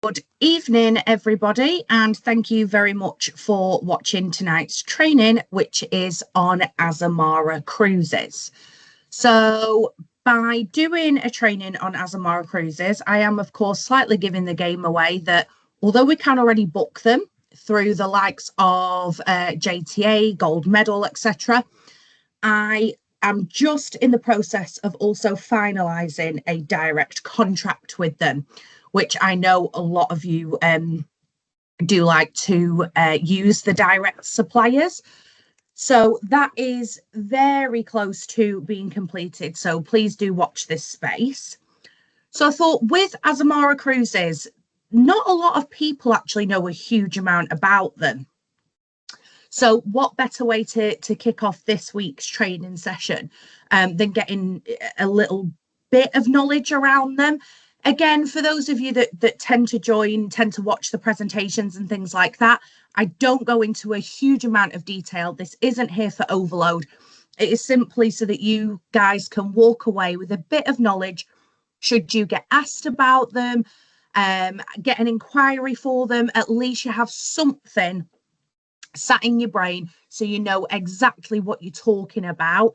Good evening, everybody, and thank you very much for watching tonight's training, which is on Azamara Cruises. So by doing a training on Azamara Cruises, I am, of course, slightly giving the game away that although we can already book them through the likes of JTA, Gold Medal, etc., I am just in the process of also finalising a direct contract with them, which I know a lot of you do like to use the direct suppliers. So that is very close to being completed. So please do watch this space. So I thought with Azamara Cruises, not a lot of people actually know a huge amount about them. So what better way to kick off this week's training session than getting a little bit of knowledge around them? Again, for those of you that tend to watch the presentations and things like that, I don't go into a huge amount of detail. This isn't here for overload. It is simply so that you guys can walk away with a bit of knowledge should you get asked about them, get an inquiry for them. At least you have something sat in your brain so you know exactly what you're talking about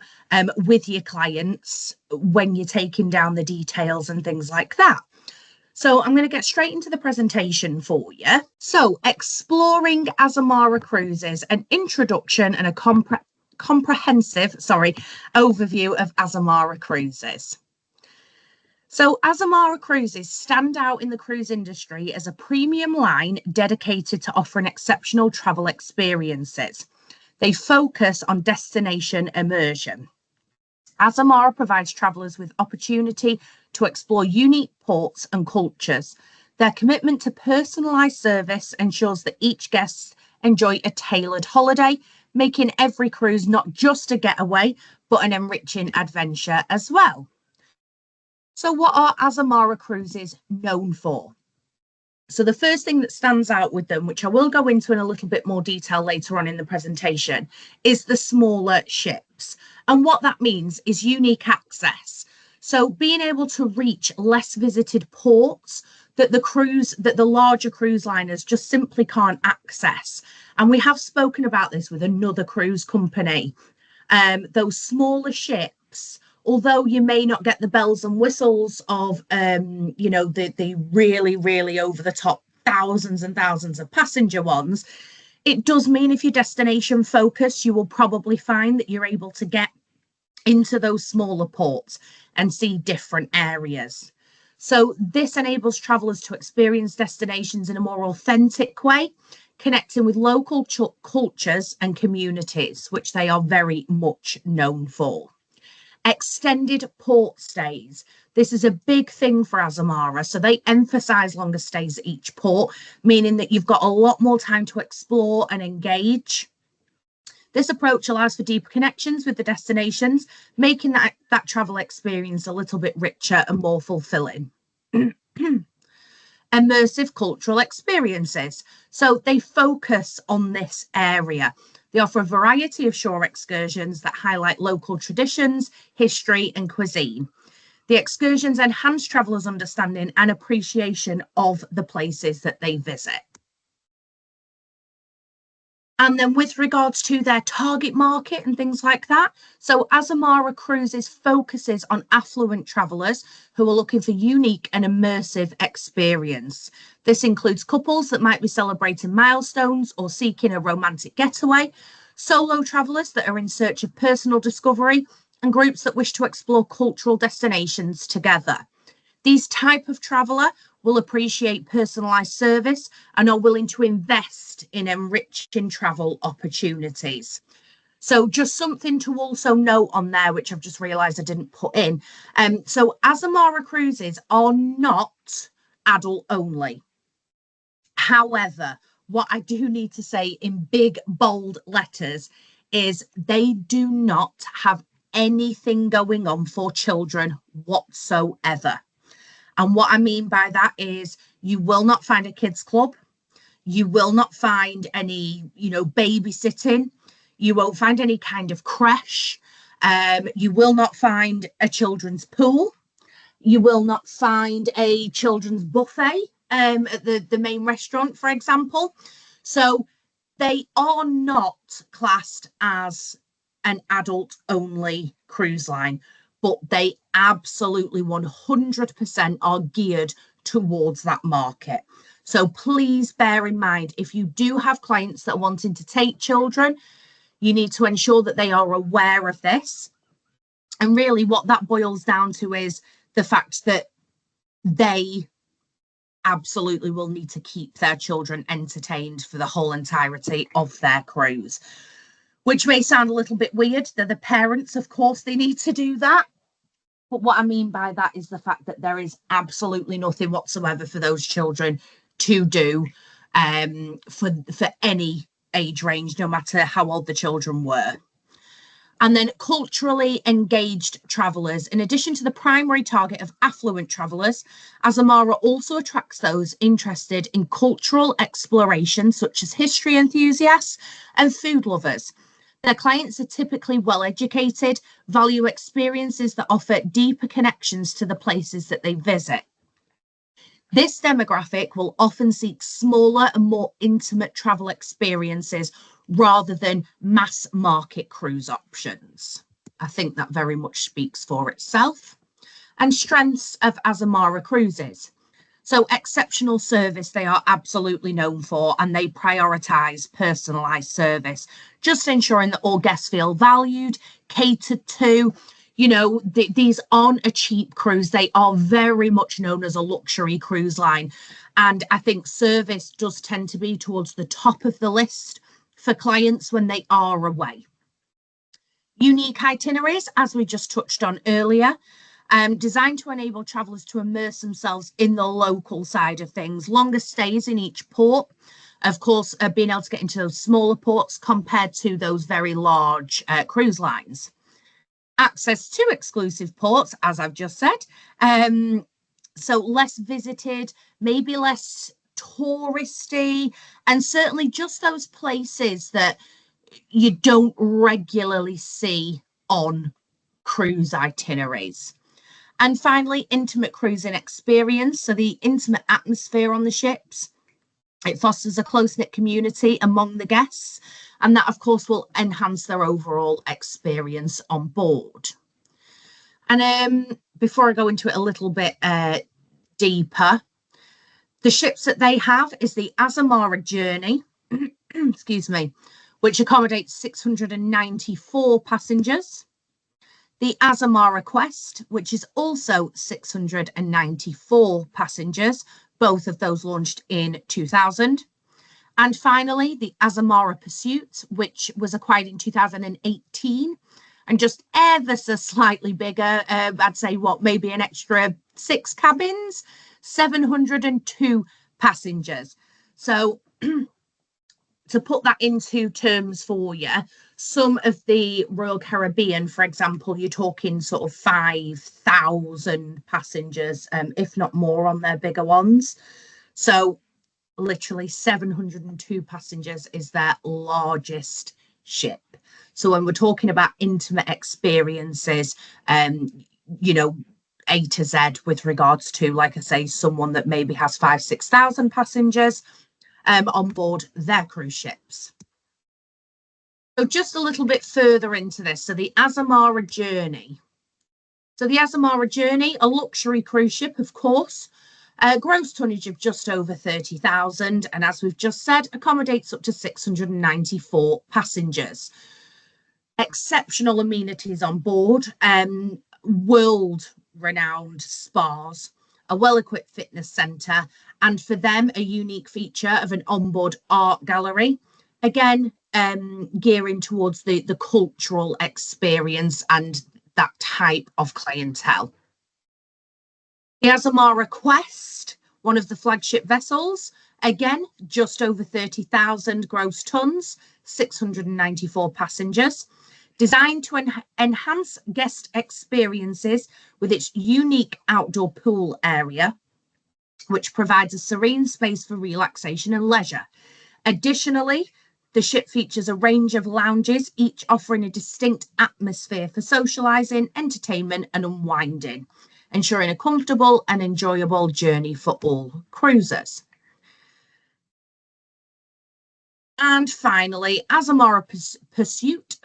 with your clients when you're taking down the details and things like that. So I'm going to get straight into the presentation for you. So exploring Azamara Cruises, an introduction and a comprehensive overview of Azamara Cruises. So Azamara Cruises stand out in the cruise industry as a premium line dedicated to offering exceptional travel experiences. They focus on destination immersion. Azamara provides travellers with opportunity to explore unique ports and cultures. Their commitment to personalised service ensures that each guest enjoy a tailored holiday, making every cruise not just a getaway, but an enriching adventure as well. So what are Azamara Cruises known for? So the first thing that stands out with them, which I will go into in a little bit more detail later on in the presentation, is the smaller ships. And what that means is unique access. So being able to reach less visited ports that the larger cruise liners just simply can't access. And we have spoken about this with another cruise company. Those smaller ships, although you may not get the bells and whistles of, the really, really over the top thousands and thousands of passenger ones, it does mean if you're destination focused, you will probably find that you're able to get into those smaller ports and see different areas. So this enables travellers to experience destinations in a more authentic way, connecting with local cultures and communities, which they are very much known for. Extended port stays. This is a big thing for Azamara. So they emphasize longer stays at each port, meaning that you've got a lot more time to explore and engage. This approach allows for deeper connections with the destinations, making that travel experience a little bit richer and more fulfilling. Immersive cultural experiences. So they focus on this area. They offer a variety of shore excursions that highlight local traditions, history, and cuisine. The excursions enhance travellers' understanding and appreciation of the places that they visit. And then with regards to their target market and things like that, so Azamara Cruises focuses on affluent travellers who are looking for unique and immersive experience. This includes couples that might be celebrating milestones or seeking a romantic getaway, solo travellers that are in search of personal discovery, and groups that wish to explore cultural destinations together. These type of traveller will appreciate personalised service and are willing to invest in enriching travel opportunities. So just something to also note on there, which I've just realised I didn't put in. So Azamara Cruises are not adult only. However, what I do need to say in big, bold letters is they do not have anything going on for children whatsoever. And what I mean by that is you will not find a kids club. You will not find any, babysitting. You won't find any kind of creche. You will not find a children's pool. You will not find a children's buffet. at the main restaurant, for example. So they are not classed as an adult only cruise line, but they absolutely 100% are geared towards that market. So please bear in mind, if you do have clients that are wanting to take children, you need to ensure that they are aware of this. And really what that boils down to is the fact that they absolutely will need to keep their children entertained for the whole entirety of their cruise, which may sound a little bit weird. They're the parents, of course, they need to do that. But what I mean by that is the fact that there is absolutely nothing whatsoever for those children to do for any age range, no matter how old the children were. And then culturally engaged travellers. In addition to the primary target of affluent travellers, Azamara also attracts those interested in cultural exploration, such as history enthusiasts and food lovers. Their clients are typically well educated, value experiences that offer deeper connections to the places that they visit. This demographic will often seek smaller and more intimate travel experiences rather than mass market cruise options. I think that very much speaks for itself. And strengths of Azamara Cruises. So exceptional service they are absolutely known for, and they prioritise personalised service, just ensuring that all guests feel valued, catered to. You know, these aren't a cheap cruise. They are very much known as a luxury cruise line. And I think service does tend to be towards the top of the list for clients when they are away. Unique itineraries, as we just touched on earlier, designed to enable travellers to immerse themselves in the local side of things. Longer stays in each port, of course, being able to get into those smaller ports compared to those very large cruise lines. Access to exclusive ports, as I've just said. So less visited, maybe less touristy, and certainly just those places that you don't regularly see on cruise itineraries. And finally, intimate cruising experience. So the intimate atmosphere on the ships. It fosters a close-knit community among the guests, and that, of course, will enhance their overall experience on board. And before I go into it a little bit deeper, the ships that they have is the Azamara Journey, excuse me, which accommodates 694 passengers. The Azamara Quest, which is also 694 passengers, both of those launched in 2000. And finally, the Azamara Pursuit, which was acquired in 2018 and just ever so slightly bigger. I'd say maybe an extra 6 cabins, 702 passengers. So to put that into terms for you, some of the Royal Caribbean, for example, you're talking sort of 5,000 passengers, if not more on their bigger ones. So literally 702 passengers is their largest ship. So when we're talking about intimate experiences, you know, A to Z with regards to, like I say, someone that maybe has 5,000-6,000 passengers on board their cruise ships. So just a little bit further into this. So the Azamara Journey. So the Azamara Journey, a luxury cruise ship, of course, gross tonnage of just over 30,000. And as we've just said, accommodates up to 694 passengers. Exceptional amenities on board, world-renowned spas, a well-equipped fitness centre, and for them, a unique feature of an onboard art gallery. Again, gearing towards the cultural experience and that type of clientele. The Azamara Quest, one of the flagship vessels, again, just over 30,000 gross tons, 694 passengers. Designed to enhance guest experiences with its unique outdoor pool area, which provides a serene space for relaxation and leisure. Additionally, the ship features a range of lounges, each offering a distinct atmosphere for socialising, entertainment and unwinding. ensuring a comfortable and enjoyable journey for all cruisers. And finally, Azamara Pursuit,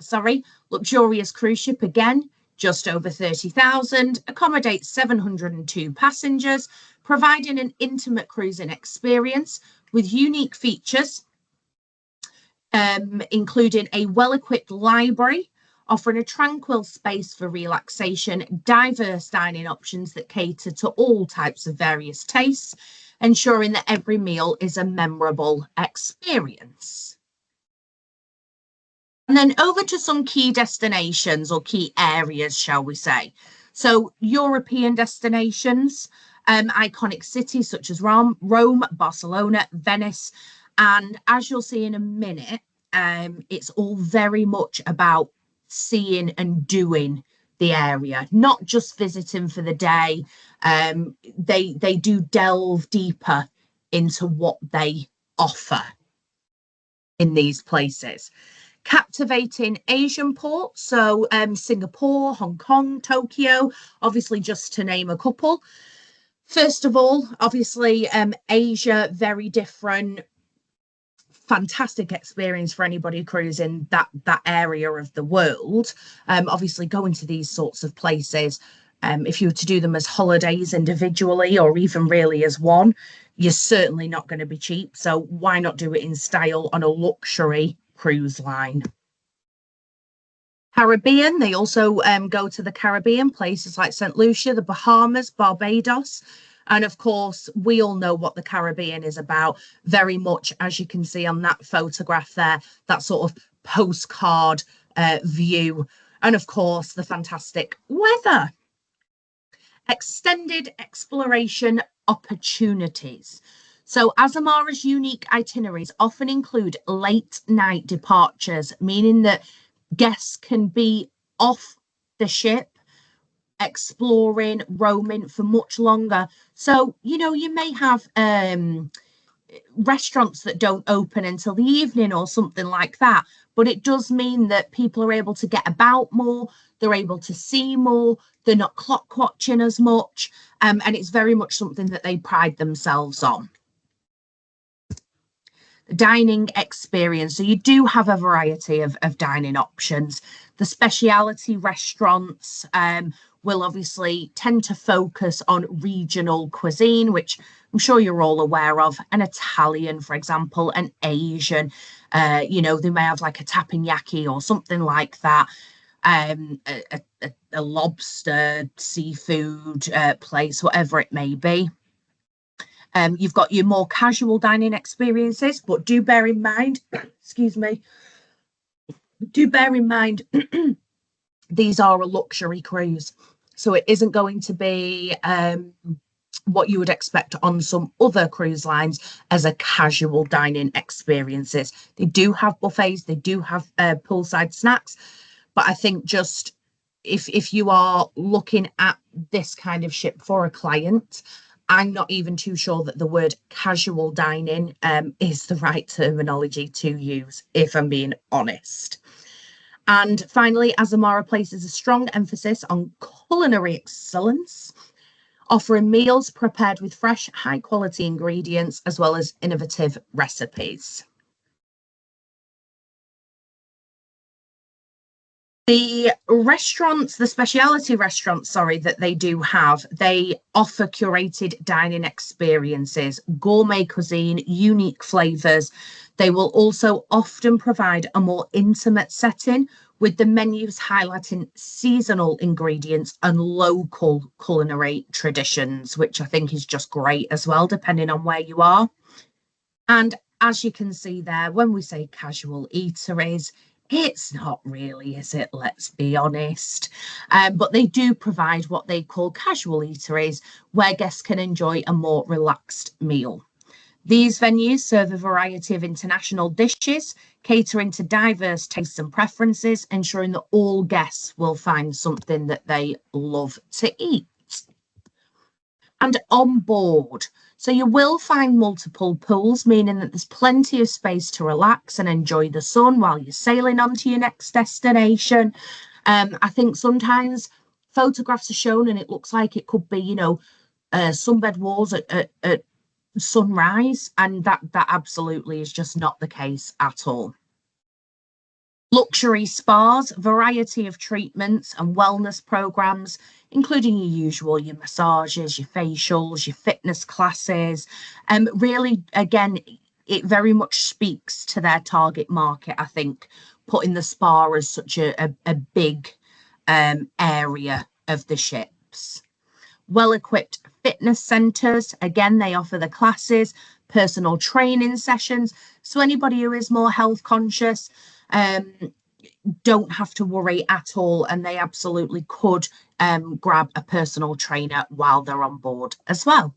luxurious cruise ship again, just over 30,000, accommodates 702 passengers, providing an intimate cruising experience with unique features, including a well-equipped library, offering a tranquil space for relaxation, diverse dining options that cater to all types of various tastes, ensuring that every meal is a memorable experience. And then over to some key destinations or key areas, shall we say. So European destinations, iconic cities such as Rome, Barcelona, Venice. And as you'll see in a minute, it's all very much about seeing and doing the area, not just visiting for the day. They do delve deeper into what they offer in these places. Captivating Asian ports, so Singapore, Hong Kong, Tokyo, obviously just to name a couple. First of all, obviously Asia, very different, fantastic experience for anybody cruising that area of the world. Obviously going to these sorts of places, if you were to do them as holidays individually or even really as one, you're certainly not going to be cheap. So why not do it in style on a luxury cruise line? Caribbean, they also go to the Caribbean, places like St. Lucia, the Bahamas, Barbados. And of course, we all know what the Caribbean is about, very much, as you can see on that photograph there, that sort of postcard view. And of course, the fantastic weather. Extended exploration opportunities. So Azamara's unique itineraries often include late night departures, meaning that guests can be off the ship, exploring, roaming for much longer. So, you may have restaurants that don't open until the evening or something like that. But it does mean that people are able to get about more, they're able to see more, they're not clock watching as much. And it's very much something that they pride themselves on. The dining experience. So you do have a variety of dining options. The specialty restaurants will obviously tend to focus on regional cuisine, which I'm sure you're all aware of, an Italian, for example, an Asian, they may have like a teppanyaki or something like that, a lobster, seafood place, whatever it may be. You've got your more casual dining experiences, but do bear in mind, these are a luxury cruise. So it isn't going to be what you would expect on some other cruise lines as a casual dining experiences. They do have buffets, they do have poolside snacks, but I think just if you are looking at this kind of ship for a client, I'm not even too sure that the word casual dining is the right terminology to use, if I'm being honest. And finally, Azamara places a strong emphasis on culinary excellence, offering meals prepared with fresh, high-quality ingredients, as well as innovative recipes. The specialty restaurants, that they do have, they offer curated dining experiences, gourmet cuisine, unique flavors. They will also often provide a more intimate setting, with the menus highlighting seasonal ingredients and local culinary traditions, which I think is just great as well, depending on where you are. And as you can see there, when we say casual eateries, it's not really, is it? Let's be honest. But they do provide what they call casual eateries, where guests can enjoy a more relaxed meal. These venues serve a variety of international dishes, catering to diverse tastes and preferences, ensuring that all guests will find something that they love to eat. And on board, so you will find multiple pools, meaning that there's plenty of space to relax and enjoy the sun while you're sailing on to your next destination. I think sometimes photographs are shown and it looks like it could be, sunbed walls at sunrise, and that absolutely is just not the case at all. Luxury spas, variety of treatments and wellness programs, including your massages, your facials, your fitness classes. Really, again, it very much speaks to their target market, I think, putting the spa as such a big area of the ships. Well-equipped fitness centres, again, they offer the classes, personal training sessions. So anybody who is more health conscious, don't have to worry at all, and they absolutely could grab a personal trainer while they're on board as well.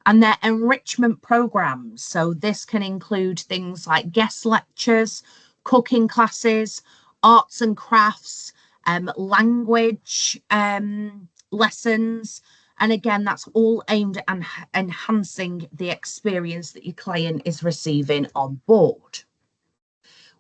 And their enrichment programs, so this can include things like guest lectures, cooking classes, arts and crafts, language lessons, and again, that's all aimed at enhancing the experience that your client is receiving on board.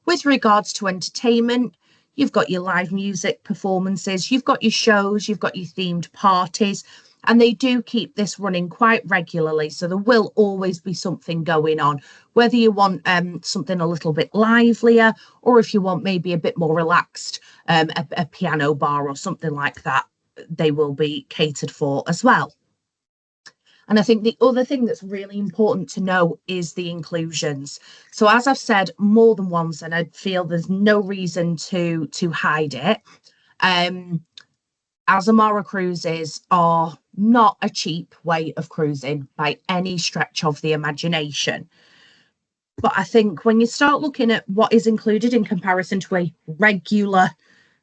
With regards to entertainment, you've got your live music performances, you've got your shows, you've got your themed parties, and they do keep this running quite regularly. So there will always be something going on, whether you want something a little bit livelier, or if you want maybe a bit more relaxed, a piano bar or something like that, they will be catered for as well. And I think the other thing that's really important to know is the inclusions. So as I've said more than once, and I feel there's no reason to hide it, Azamara Cruises are not a cheap way of cruising by any stretch of the imagination. But I think when you start looking at what is included in comparison to a regular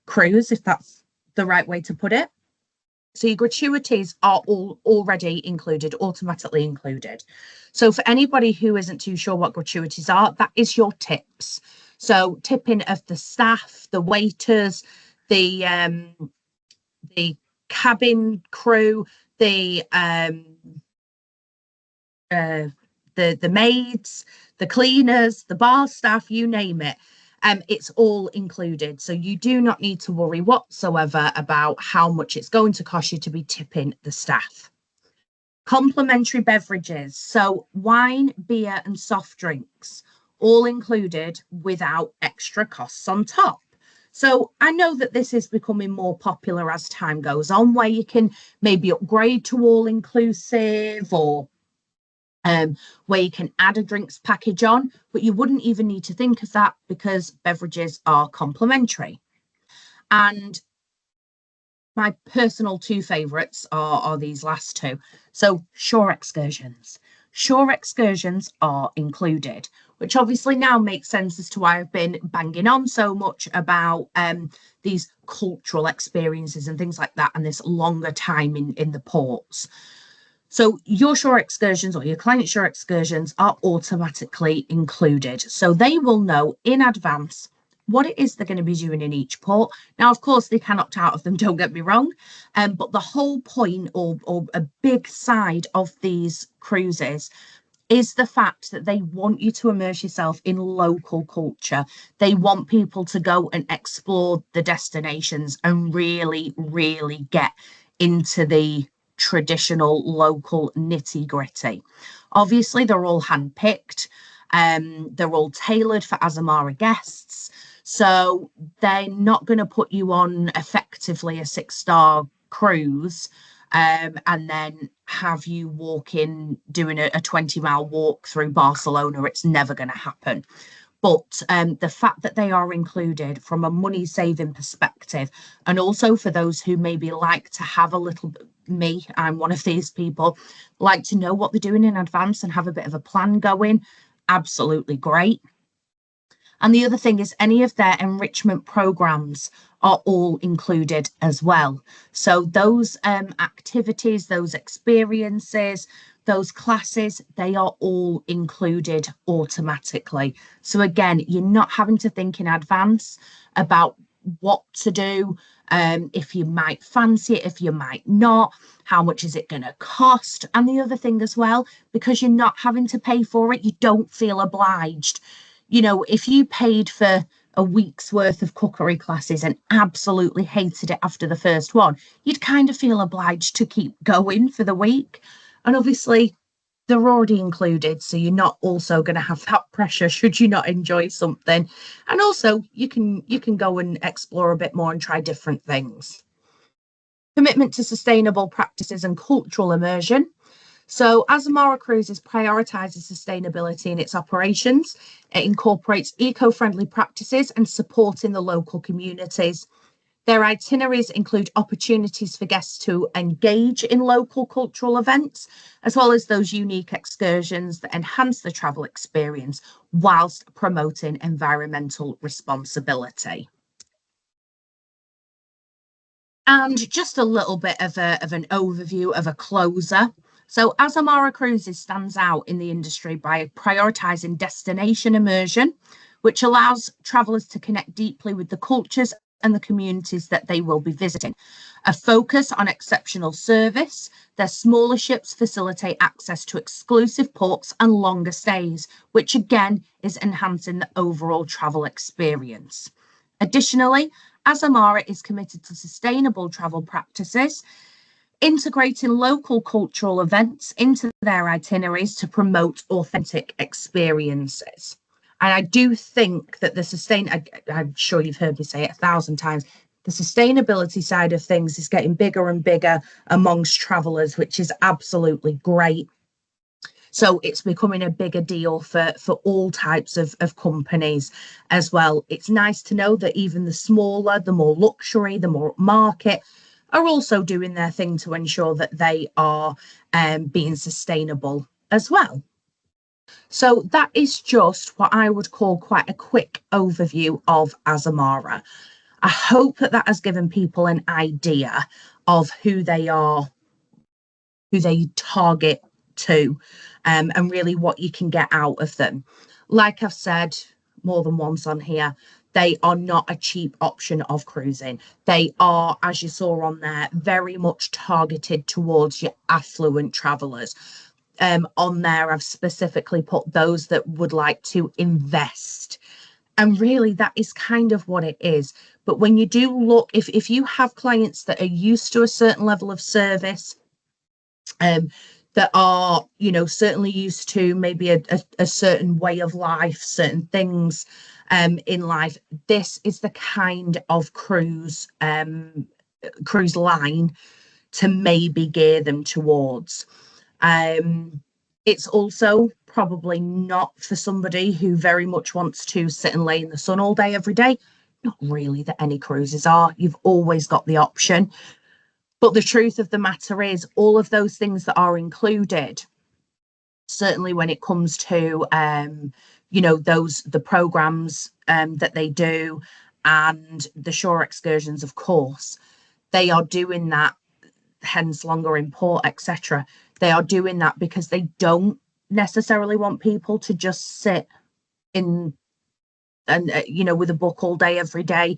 cruise, if that's the right way to put it, so your gratuities are all already included, automatically included. So for anybody who isn't too sure what gratuities are, that is your tips. So tipping of the staff, the waiters, the cabin crew, the maids, the cleaners, the bar staff, you name it. It's all included. So you do not need to worry whatsoever about how much it's going to cost you to be tipping the staff. Complimentary beverages. So wine, beer, and soft drinks, all included without extra costs on top. So I know that this is becoming more popular as time goes on, where you can maybe upgrade to all inclusive, or where you can add a drinks package on, but you wouldn't even need to think of that because beverages are complimentary. And my personal two favourites are these last two. So shore excursions. Shore excursions are included, which obviously now makes sense as to why I've been banging on so much about these cultural experiences and things like that, and this longer time in the ports. So your shore excursions or your client shore excursions are automatically included. So they will know in advance what it is they're going to be doing in each port. Now, of course, they can opt out of them, don't get me wrong. But the whole point, or a big side of these cruises, is the fact that they want you to immerse yourself in local culture. They want people to go and explore the destinations and really, really get into the traditional local nitty-gritty. Obviously, they're all handpicked. They're all tailored for Azamara guests. So they're not going to put you on effectively a 6-star cruise and then have you doing a 20-mile walk through Barcelona. It's never going to happen. But the fact that they are included from a money saving perspective, and also for those who maybe like to have a little, I'm one of these people, like to know what they're doing in advance and have a bit of a plan going, absolutely great. And the other thing is any of their enrichment programs are all included as well. So those activities, those experiences, those classes, they are all included automatically. So again, you're not having to think in advance about what to do, if you might fancy it, if you might not, how much is it going to cost? And the other thing as well, because you're not having to pay for it, you don't feel obliged. You know, if you paid for a week's worth of cookery classes and absolutely hated it after the first one, you'd kind of feel obliged to keep going for the week. And obviously, they're already included, so you're not also going to have that pressure should you not enjoy something. And also, you can go and explore a bit more and try different things. Commitment to sustainable practices and cultural immersion. So, Azamara Cruises prioritises sustainability in its operations. It incorporates eco friendly practices and supporting the local communities. Their itineraries include opportunities for guests to engage in local cultural events, as well as those unique excursions that enhance the travel experience whilst promoting environmental responsibility. And just a little bit of an overview of a closer. So, Azamara Cruises stands out in the industry by prioritising destination immersion, which allows travellers to connect deeply with the cultures and the communities that they will be visiting. A focus on exceptional service, their smaller ships facilitate access to exclusive ports and longer stays, which again is enhancing the overall travel experience. Additionally, Azamara is committed to sustainable travel practices, integrating local cultural events into their itineraries to promote authentic experiences. And I do think that I'm sure you've heard me say it 1,000 times, the sustainability side of things is getting bigger and bigger amongst travellers, which is absolutely great. So it's becoming a bigger deal for all types of companies as well. It's nice to know that even the smaller, the more luxury, the more market are also doing their thing to ensure that they are being sustainable as well. So that is just what I would call quite a quick overview of Azamara. I hope that that has given people an idea of who they are, who they target to, and really what you can get out of them. Like I've said more than once on here, they are not a cheap option of cruising. They are, as you saw on there, very much targeted towards your affluent travellers. On there, I've specifically put those that would like to invest. And really, that is kind of what it is. But when you do look, if you have clients that are used to a certain level of service, that are, certainly used to maybe a certain way of life, certain things in life, this is the kind of cruise line to maybe gear them towards. It's also probably not for somebody who very much wants to sit and lay in the sun all day, every day. Not really that any cruises are. You've always got the option. But the truth of the matter is, all of those things that are included, certainly when it comes to, the programs that they do and the shore excursions, of course, they are doing that, hence longer in port, etc. They are doing that because they don't necessarily want people to just sit in and with a book all day every day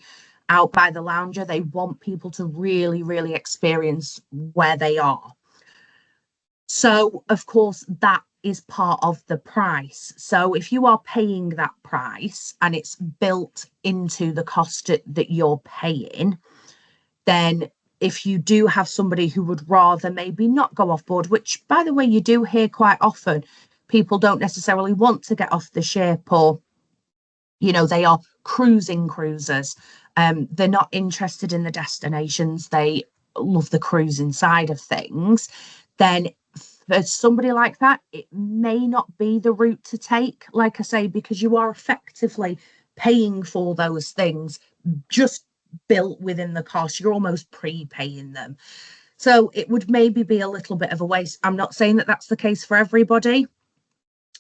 out by the lounger. They want people to really, really experience where they are. So, of course, that is part of the price. So, if you are paying that price and it's built into the cost that you're paying, then if you do have somebody who would rather maybe not go off board, which, by the way, you do hear quite often, people don't necessarily want to get off the ship, or they are cruising cruisers. They're not interested in the destinations. They love the cruising side of things. Then for somebody like that, it may not be the route to take, like I say, because you are effectively paying for those things just built within the cost. You're almost prepaying them. So it would maybe be a little bit of a waste. I'm not saying that that's the case for everybody.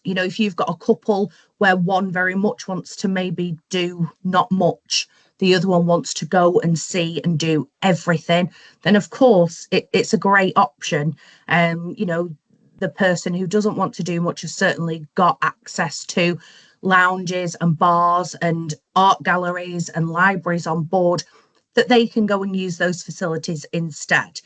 If you've got a couple where one very much wants to maybe do not much, the other one wants to go and see and do everything, then of course it's a great option. The person who doesn't want to do much has certainly got access to lounges and bars and art galleries and libraries on board that they can go and use those facilities instead.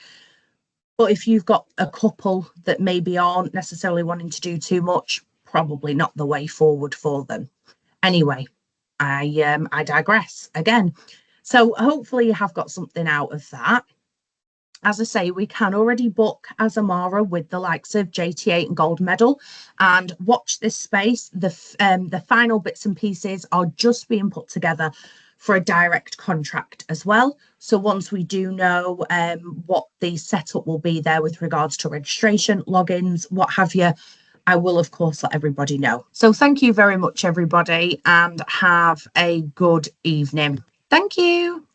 But if you've got a couple that maybe aren't necessarily wanting to do too much, probably not the way forward for them. Anyway, I digress again. So hopefully you have got something out of that. As I say, we can already book Azamara with the likes of JT8 and Gold Medal, and watch this space. The final bits and pieces are just being put together for a direct contract as well. So once we do know what the setup will be there with regards to registration, logins, what have you, I will of course let everybody know. So thank you very much, everybody, and have a good evening. Thank you.